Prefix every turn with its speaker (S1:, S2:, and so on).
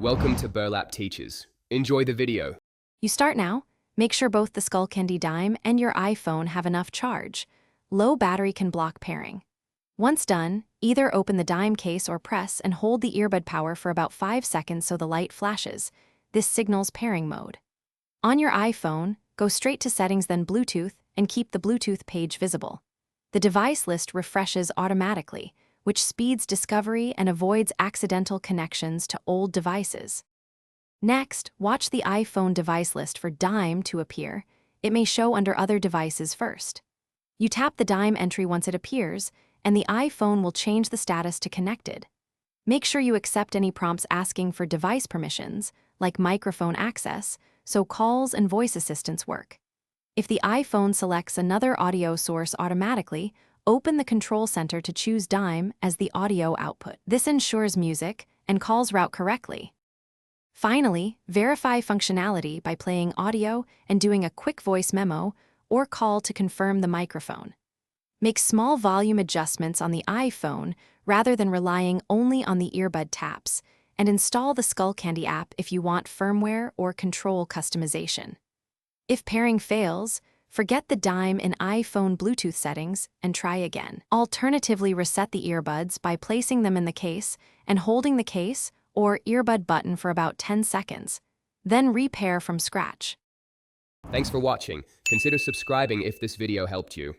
S1: Welcome to Burlap Teachers. Enjoy the video.
S2: You start now. Make sure both the Skullcandy Dime and your iPhone have enough charge. Low battery can block pairing. Once done, either open the Dime case or press and hold the earbud power for about 5 seconds so the light flashes. This signals pairing mode. On your iPhone, go straight to Settings then Bluetooth and keep the Bluetooth page visible. The device list refreshes automatically, which speeds discovery and avoids accidental connections to old devices. Next, watch the iPhone device list for Dime to appear. It may show under other devices first. You tap the Dime entry once it appears, and the iPhone will change the status to connected. Make sure you accept any prompts asking for device permissions, like microphone access, so calls and voice assistants work. If the iPhone selects another audio source automatically, open the control center to choose Dime as the audio output. This ensures music and calls route correctly. Finally, verify functionality by playing audio and doing a quick voice memo or call to confirm the microphone. Make small volume adjustments on the iPhone rather than relying only on the earbud taps, and install the Skullcandy app if you want firmware or control customization. If pairing fails, forget the Dime in iPhone Bluetooth settings and try again. Alternatively, reset the earbuds by placing them in the case and holding the case or earbud button for about 10 seconds. Then repair from scratch.
S1: Thanks for watching. Consider subscribing if this video helped you.